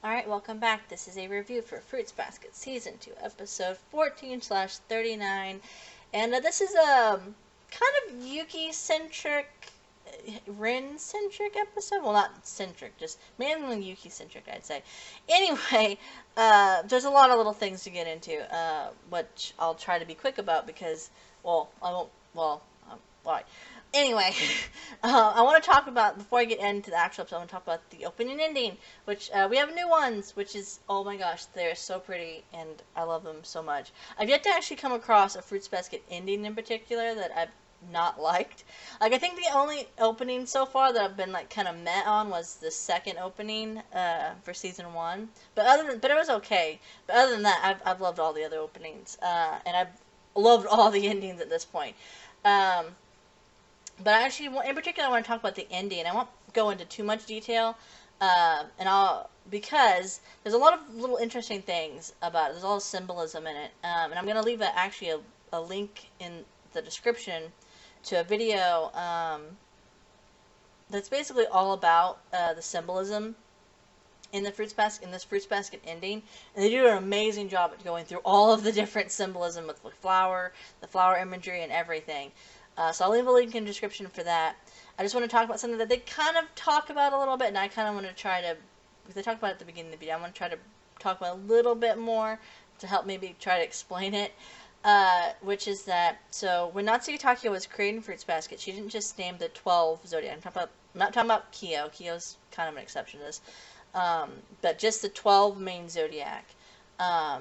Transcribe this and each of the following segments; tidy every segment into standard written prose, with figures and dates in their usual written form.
Alright, welcome back. This is a review for Fruits Basket Season 2, Episode 14/39. And this is a kind of Yuki-centric, Rin-centric episode. Well, not centric, just mainly Yuki-centric, I'd say. Anyway, there's a lot of little things to get into, which I'll try to be quick about because, well, I won't, well, alright. Anyway, I want to talk about, before I get into the actual episode, I want to talk about the opening and ending, which we have new ones, which is, oh my gosh, they're so pretty, and I love them so much. I've yet to actually come across a Fruits Basket ending in particular that I've not liked. Like, I think the only opening so far that I've been, like, kind of met on was the second opening for Season 1, but it was okay. But other than that, I've loved all the other openings, and I've loved all the endings at this point. But actually, in particular, I want to talk about the ending. I won't go into too much detail, because there's a lot of little interesting things about it. There's a lot of symbolism in it, and I'm going to leave a link in the description to a video that's basically all about the symbolism in this Fruits Basket ending, and they do an amazing job at going through all of the different symbolism with the flower imagery, and everything. So I'll leave a link in the description for that. I just want to talk about something that they kind of talk about a little bit, and I kind of want to try to, because they talk about it at the beginning of the video, I want to try to talk about a little bit more to help maybe try to explain it, which is that, so when Natsuki Takeo was creating Fruits Basket, she didn't just name the 12 zodiac. I'm not talking about Kyo. Kyo's kind of an exception to this, but just the 12 main zodiac.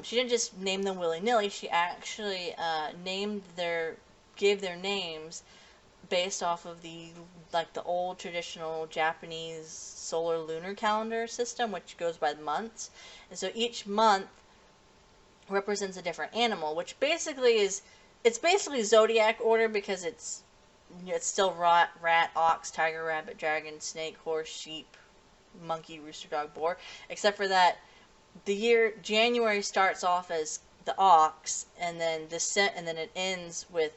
She didn't just name them willy-nilly. She actually gave their names based off of the old traditional Japanese solar lunar calendar system, which goes by the months. And so each month represents a different animal, which basically it's basically zodiac order, because it's still rat, ox, tiger, rabbit, dragon, snake, horse, sheep, monkey, rooster, dog, boar, except for that the year January starts off as the ox, and then it ends with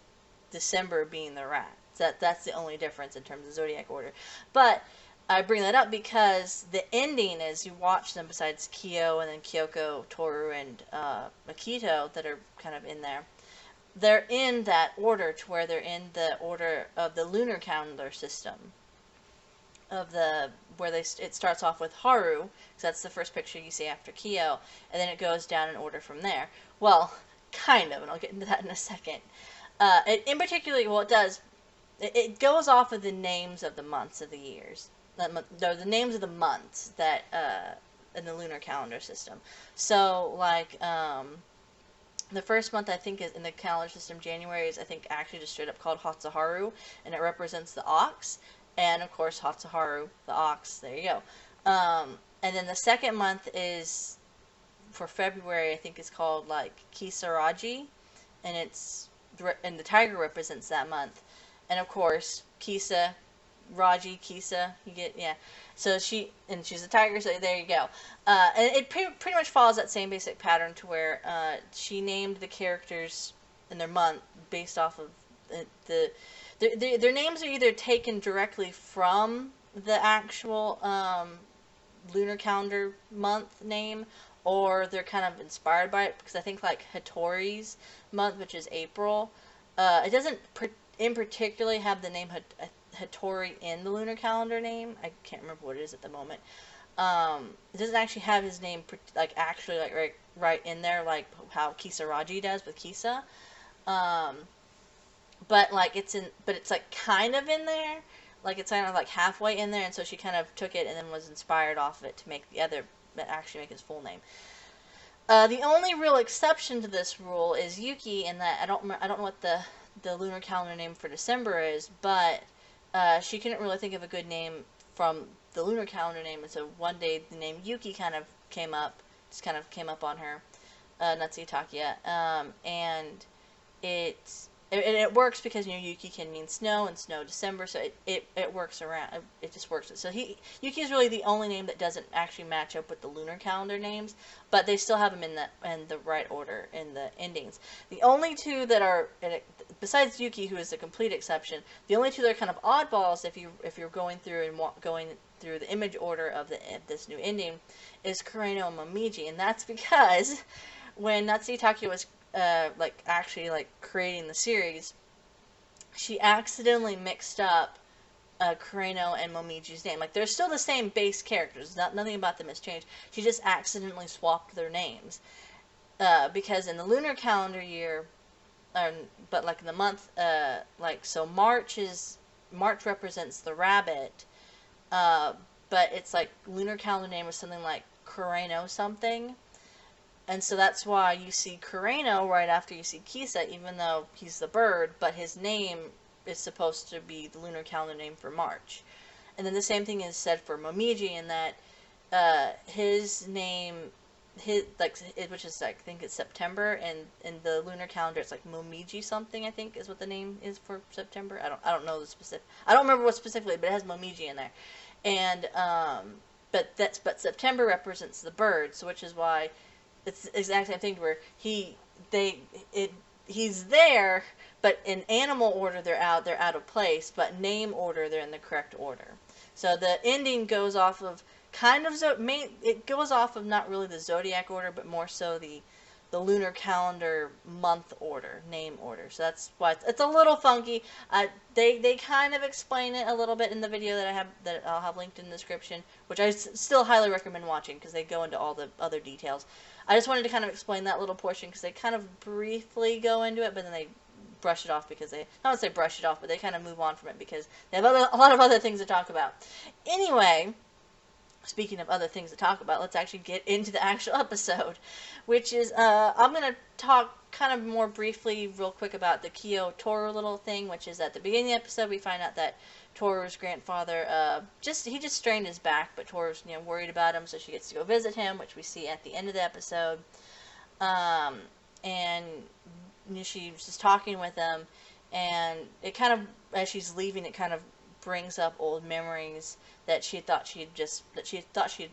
December being the rat. That's the only difference in terms of zodiac order. But I bring that up because the ending, as you watch them, besides Kyo and then Kyoko, Tohru, and Akito that are kind of in there, they're in that order to where they're in the order of the lunar calendar system. It starts off with Haru, because that's the first picture you see after Kyo, and then it goes down in order from there. Well, kind of, and I'll get into that in a second. In particular, well, it goes off of the names of the months of the years. The names of the months that, in the lunar calendar system. So, like, the first month, I think, is in the calendar system, January, is, I think, actually just straight up called Hatsuharu, and it represents the ox. And, of course, Hatsuharu, the ox. There you go. And then the second month is, for February, I think it's called, like, Kisaraji, and the tiger represents that month. And of course, Kisa, Raji, Kisa, you get, yeah. So she's a tiger, so there you go. And it pretty much follows that same basic pattern to where she named the characters in their month based off of their names are either taken directly from the actual lunar calendar month name, or they're kind of inspired by it, because I think, like, Hattori's month, which is April, it doesn't in particularly have the name Hattori in the lunar calendar name. I can't remember what it is at the moment. It doesn't actually have his name, like, actually, like, right in there, like how Kisaraji does with Kisa. But, like, it's like, kind of in there. Like, it's kind of, like, halfway in there, and so she kind of took it and then was inspired off of it to make actually make his full name. The only real exception to this rule is Yuki, in that I don't know what the lunar calendar name for December is, but she couldn't really think of a good name from the lunar calendar name, and so one day the name Yuki kind of came up on her, Natsuki Takeo, and it works because, Yuki can mean snow, and snow December, so it works around. It just works. So Yuki is really the only name that doesn't actually match up with the lunar calendar names, but they still have them in the right order in the endings. The only two that are, besides Yuki, who is a complete exception, the only two that are kind of oddballs, if you're going through and going through the image order of this new ending is Kureno and Momiji, and that's because when Natsuki Takio was actually creating the series, she accidentally mixed up Kureno and Momiji's name. Like, they're still the same base characters. Nothing about them has changed. She just accidentally swapped their names. Because in the lunar calendar year, but like in the month, so March represents the rabbit, but it's like lunar calendar name was something like Kureno something. And so that's why you see Kureno right after you see Kisa, even though he's the bird, but his name is supposed to be the lunar calendar name for March. And then the same thing is said for Momiji, in that his name, which is I think it's September, and in the lunar calendar it's like Momiji something, I think is what the name is for September. I don't know the specific. I don't remember what specifically, but it has Momiji in there. And but September represents the bird, so which is why it's the exact same thing where he's there, but in animal order they're out of place, but name order they're in the correct order. So the ending goes off of it goes off of not really the zodiac order, but more so the lunar calendar month order, name order. So that's why it's a little funky. They kind of explain it a little bit in the video that I'll have linked in the description, which I still highly recommend watching because they go into all the other details. I just wanted to kind of explain that little portion because they kind of briefly go into it, but then they brush it off because I don't say brush it off, but they kind of move on from it because they have a lot of other things to talk about. Anyway, speaking of other things to talk about, let's actually get into the actual episode, which is, I'm going to talk kind of more briefly real quick about the Tohru little thing, which is at the beginning of the episode we find out that Tohru's grandfather, he just strained his back, but Tohru's, worried about him, so she gets to go visit him, which we see at the end of the episode. And she's just talking with him, and it kind of, as she's leaving, it kind of brings up old memories that she thought she had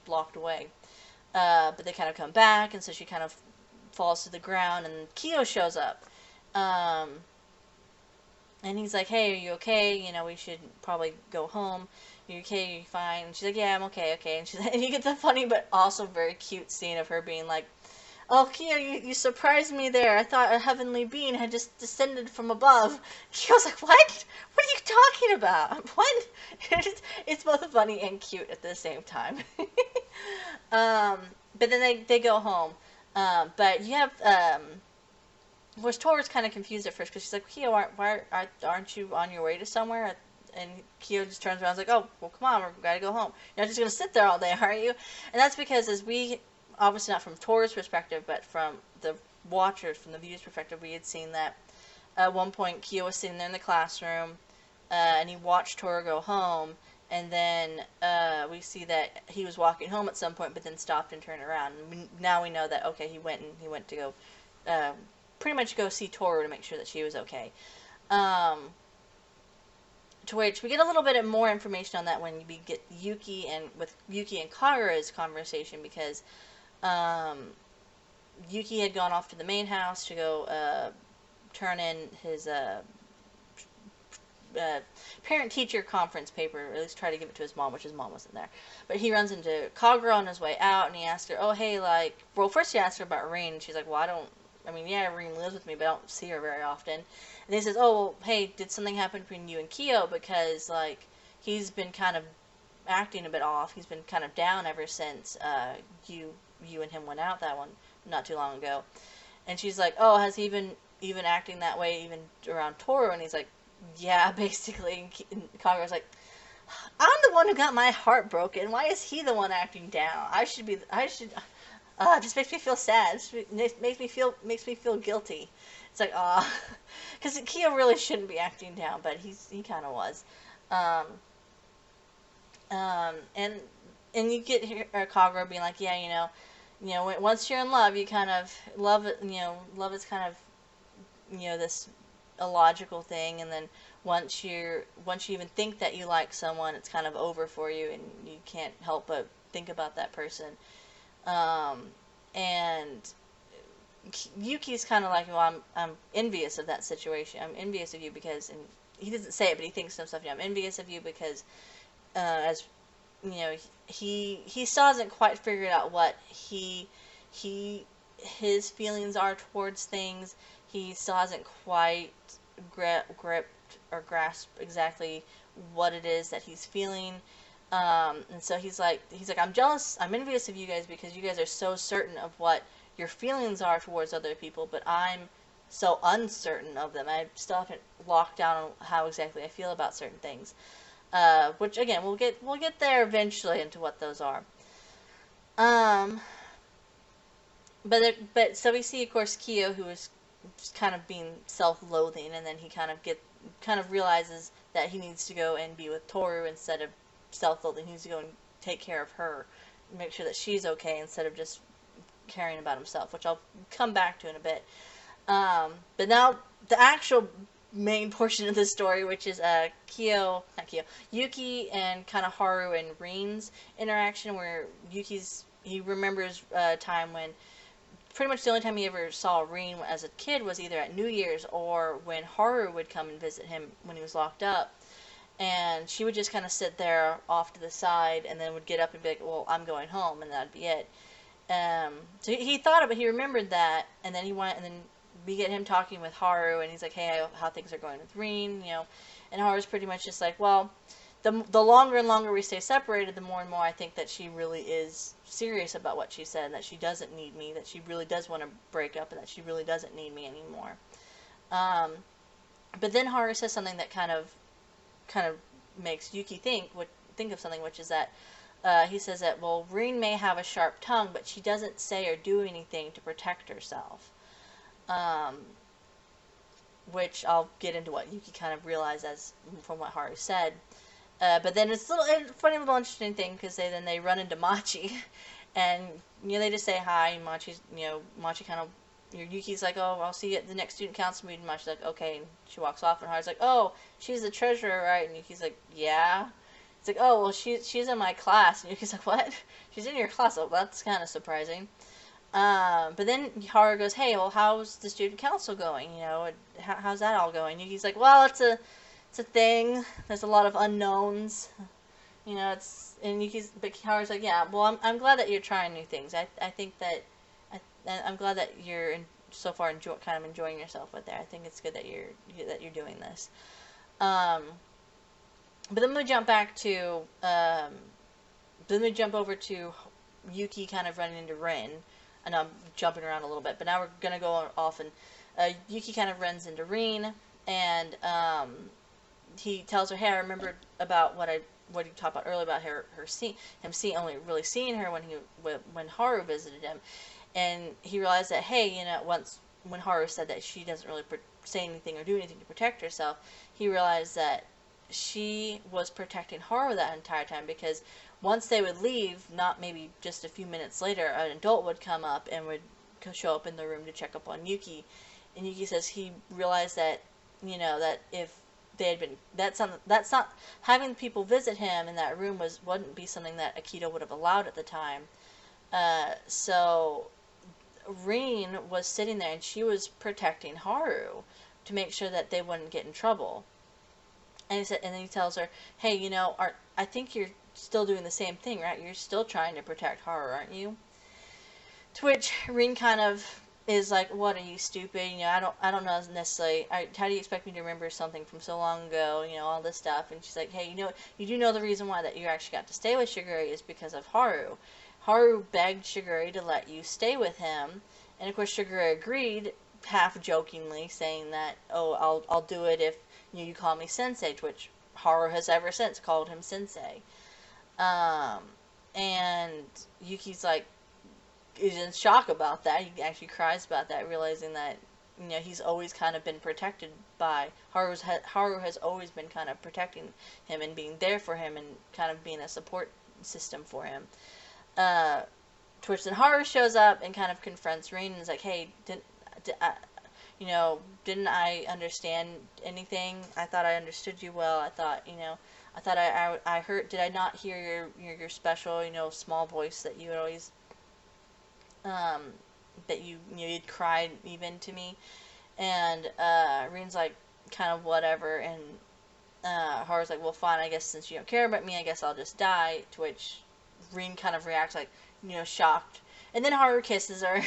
blocked away. But they kind of come back, and so she kind of falls to the ground, and Kyo shows up. And he's like, hey, are you okay? We should probably go home. Are you okay? Are you fine? And she's like, yeah, I'm okay, okay. And you get the funny but also very cute scene of her being like, oh, Kyo, you surprised me there. I thought a heavenly being had just descended from above. Kyo's like, what? What are you talking about? What? It's both funny and cute at the same time. But then they go home. But you have, of course, Tohru's kind of confused at first because she's like, Kyo, aren't you on your way to somewhere? And Kyo just turns around and is like, oh, well, come on, we've got to go home. You're not just going to sit there all day, are you? And that's because obviously not from Tohru's perspective, but from the watchers, from the viewer's perspective, we had seen that at one point Kyo was sitting there in the classroom, and he watched Tohru go home, and then we see that he was walking home at some point, but then stopped and turned around. And now we know that, okay, he went to go, pretty much go see Tohru to make sure that she was okay. To which we get a little bit more information on that when we get Yuki and Kagura's conversation, because Yuki had gone off to the main house to go turn in his parent-teacher conference paper, or at least try to give it to his mom, which his mom wasn't there. But he runs into Kagura on his way out, and he asks her, oh, hey, first he asks her about Rin, and she's like, well, yeah, Rin lives with me, but I don't see her very often. And he says, oh, well, hey, did something happen between you and Kyo? Because, he's been kind of acting a bit off. He's been kind of down ever since you and him went out that one not too long ago. And she's like, oh, has he been even acting that way even around Tohru? And he's like, yeah, basically. And Kagura's like, I'm the one who got my heart broken. Why is he the one acting down? It just makes me feel sad. It makes me feel guilty. It's like, because Kyo really shouldn't be acting down, but he kind of was. And you get here, Kagura being like, yeah, once you're in love, you kind of love it. Love is kind of, this illogical thing, and then once you even think that you like someone, it's kind of over for you, and you can't help but think about that person. And Yuki's kind of like, well, I'm envious of that situation. I'm envious of you because, and he doesn't say it, but he thinks to himself, I'm envious of you because, as you know, he still hasn't quite figured out what he his feelings are towards things. He still hasn't quite gripped or grasped exactly what it is that he's feeling. And so he's like, I'm jealous, I'm envious of you guys because you guys are so certain of what your feelings are towards other people, but I'm so uncertain of them. I still haven't locked down on how exactly I feel about certain things. Which again, we'll get there eventually into what those are. Um, but so we see, of course, Kyo, who is kind of being self-loathing, and then he kind of realizes that he needs to go and be with Tohru instead of self-loathing. He needs to go and take care of her, make sure that she's okay instead of just caring about himself, which I'll come back to in a bit. But now the actual main portion of the story, which is Yuki and kind of Haru and Rin's interaction, where he remembers a time when pretty much the only time he ever saw Rin as a kid was either at New Year's or when Haru would come and visit him when he was locked up. And she would just kind of sit there off to the side and then would get up and be like, well, I'm going home, and that'd be it. So he thought of it, he remembered that, and then he went, and then we get him talking with Haru, and he's like, hey, how things are going with Rin, you know, and Haru's pretty much just like, well, the longer and longer we stay separated, the more and more I think that she really is serious about what she said, and that she doesn't need me, that she really does want to break up, and that she really doesn't need me anymore. But then Haru says something that kind of makes Yuki think of something, which is that he says that, well, Rin may have a sharp tongue, but she doesn't say or do anything to protect herself. Which I'll get into what Yuki kind of realized as from what Haru said. But then it's a funny little interesting thing, because they run into Machi, and they just say hi, and Machi kind of, Yuki's like, oh, I'll see you at the next student council meeting. Machi's like, okay, and she walks off, and Haru's like, oh, she's the treasurer, right? And Yuki's like, yeah. It's like, oh, well, she's in my class. And Yuki's like, what? She's in your class? Oh, that's kind of surprising. But then Haru goes, hey, well, how's the student council going? How's that all going? Yuki's like, well, it's a thing. There's a lot of unknowns. And but Haru's like, yeah, well, I'm glad that you're trying new things. I think that, I'm glad that you're so far kind of enjoying yourself with it. I think it's good that you're doing this. But then we jump back to, then we jump over to Yuki kind of running into Rin. I know I'm jumping around a little bit, but now we're going to go off, and Yuki kind of runs into Rin, and he tells her, hey, I remembered about what you talked about earlier about only really seeing her when Haru visited him. And he realized that, hey, once when Haru said that she doesn't really say anything or do anything to protect herself, he realized that she was protecting Haru that entire time, because once they would leave, not maybe just a few minutes later, an adult would come up and would show up in the room to check up on Yuki. And Yuki says he realized that, that if they had been, that's not having people visit him in that room wouldn't be something that Akito would have allowed at the time. So Rin was sitting there, and she was protecting Haru to make sure that they wouldn't get in trouble. And then he tells her, hey, I think you're still doing the same thing, right? You're still trying to protect Haru, aren't you? To which Rin kind of is like, what, are you stupid? I don't know necessarily. How do you expect me to remember something from so long ago? All this stuff. And she's like, hey, you do know the reason why that you actually got to stay with Shigure is because of Haru. Haru begged Shigure to let you stay with him, and of course Shigure agreed, half jokingly, saying that, oh, I'll do it if you call me sensei, to which Haru has ever since called him sensei. And Yuki's like, is in shock about that. He actually cries about that, realizing that he's always kind of been protected by Haru has always been kind of protecting him and being there for him and kind of being a support system for him. To which then Haru shows up and kind of confronts Rin and is like, hey, didn't I understand anything? I thought I understood you well. I thought I heard, did I not hear your special, small voice that you would always, that you'd cried even to me? And Rin's like, kind of whatever, and Haru's like, well, fine, I guess since you don't care about me, I guess I'll just die. To which Rin kind of reacts like, shocked. And then Haru kisses her,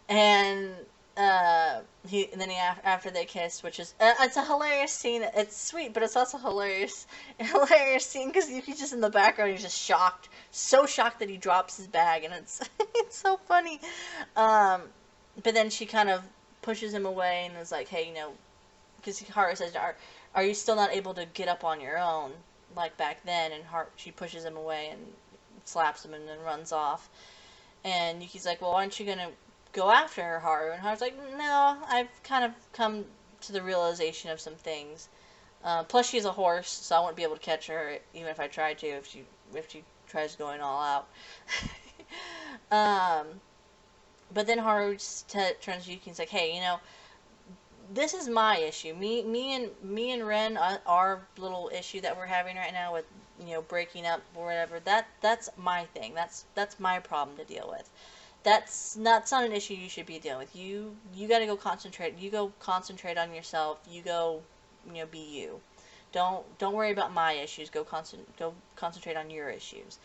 and after they kiss, which is it's a hilarious scene. It's sweet, but it's also hilarious, hilarious scene because Yuki's just in the background. He's just shocked, so shocked that he drops his bag, and it's it's so funny. But then she kind of pushes him away and is like, hey, because Haru says, are you still not able to get up on your own like back then? And she pushes him away and slaps him and then runs off. And Yuki's like, well, aren't you going to go after her, Haru? And Haru's like, no, I've kind of come to the realization of some things. Plus, she's a horse, so I won't be able to catch her even if I tried to, if she tries going all out. But then Haru turns to Yuki and is like, hey, this is my issue. Me and Ren, our little issue that we're having right now with breaking up or whatever. That's my thing. That's my problem to deal with. That's not an issue you should be dealing with. You got to go concentrate. You go concentrate on yourself. You go be you. Don't worry about my issues. Go concentrate on your issues.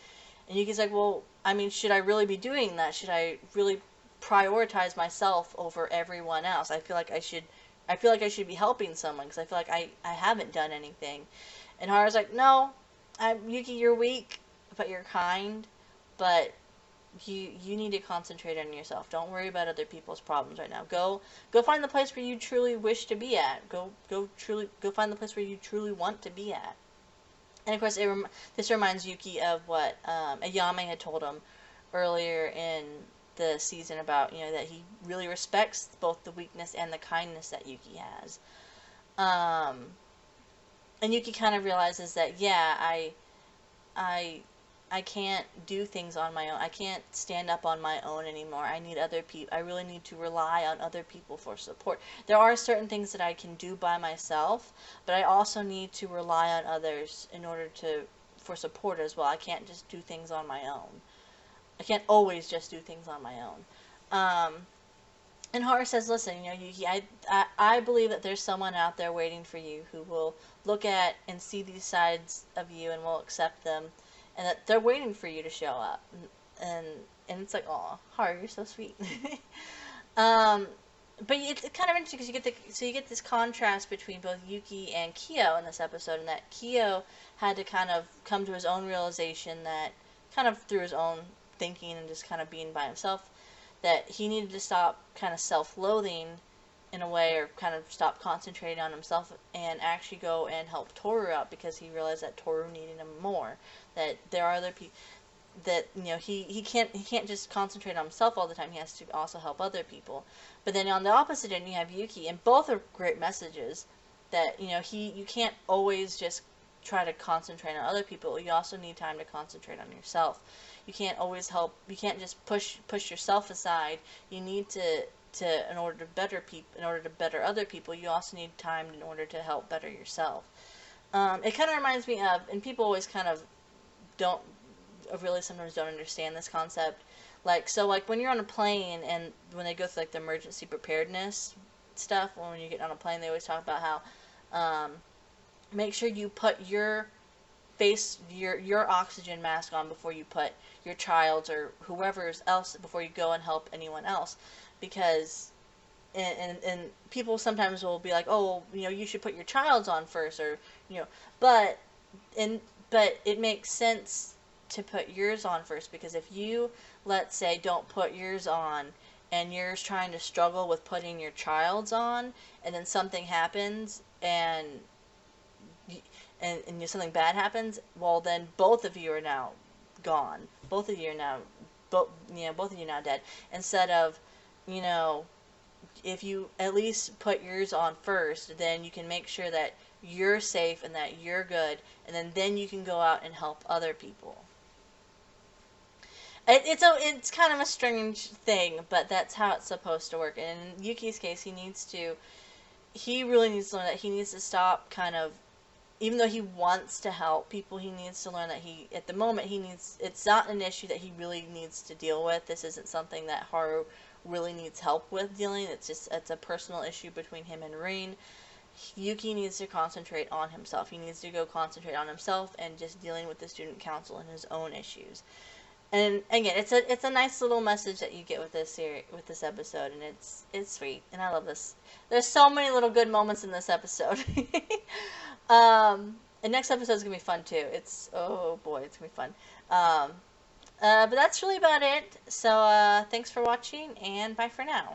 And Yuki's like, well, I mean, should I really be doing that? Should I really prioritize myself over everyone else? I feel like I should be helping someone because I feel like I haven't done anything. And Haru's like, no, Yuki, you're weak, but you're kind. But you need to concentrate on yourself. Don't worry about other people's problems right now. Go find the place where you truly wish to be at. Go find the place where you truly want to be at. And of course, this reminds Yuki of what Ayame had told him earlier in the season about that he really respects both the weakness and the kindness that Yuki has. And Yuki kind of realizes that I can't do things on my own. I can't stand up on my own anymore. I need other people. I really need to rely on other people for support. There are certain things that I can do by myself, but I also need to rely on others in order for support as well. I can't just do things on my own. I can't always just do things on my own. And Haru says, listen, Yuki, I believe that there's someone out there waiting for you who will look at and see these sides of you and will accept them, and that they're waiting for you to show up. And it's like, oh, Haru, you're so sweet. But it's kind of interesting because you get this contrast between both Yuki and Kyo in this episode, and that Kyo had to kind of come to his own realization that, kind of through his own thinking and just kind of being by himself, that he needed to stop kind of self-loathing in a way, or kind of stop concentrating on himself and actually go and help Tohru out, because he realized that Tohru needed him more. That there are other people that he can't just concentrate on himself all the time. He has to also help other people. But then on the opposite end, you have Yuki, and both are great messages. That you can't always just try to concentrate on other people. You also need time to concentrate on yourself. You can't always help. You can't just push yourself aside. You need to in order to better other people, you also need time in order to help better yourself. It kind of reminds me of, and people always kind of sometimes don't understand this concept. Like when you're on a plane and when they go through like the emergency preparedness stuff, when you get on a plane, they always talk about how make sure you put your oxygen mask on before you put your child's or whoever's else, before you go and help anyone else. Because and people sometimes will be like, oh, you should put your child's on first, or but it makes sense to put yours on first, because if you, let's say, don't put yours on and you're trying to struggle with putting your child's on, and then something happens and something bad happens, well, then both of you are now gone. Both of you are now dead. Instead of, if you at least put yours on first, then you can make sure that you're safe and that you're good, and then you can go out and help other people. It's kind of a strange thing, but that's how it's supposed to work. And in Yuki's case, he really needs to learn that he needs to stop kind of, even though he wants to help people, he needs to learn that at the moment, it's not an issue that he really needs to deal with. This isn't something that Haru really needs help with dealing. It's a personal issue between him and Rin. Yuki needs to concentrate on himself. He needs to go concentrate on himself and just dealing with the student council and his own issues. And again, it's a nice little message that you get with this series, with this episode, and it's sweet, and I love this. There's so many little good moments in this episode. The next episode is gonna be fun too. Oh boy, it's gonna be fun. But that's really about it. So thanks for watching, and bye for now.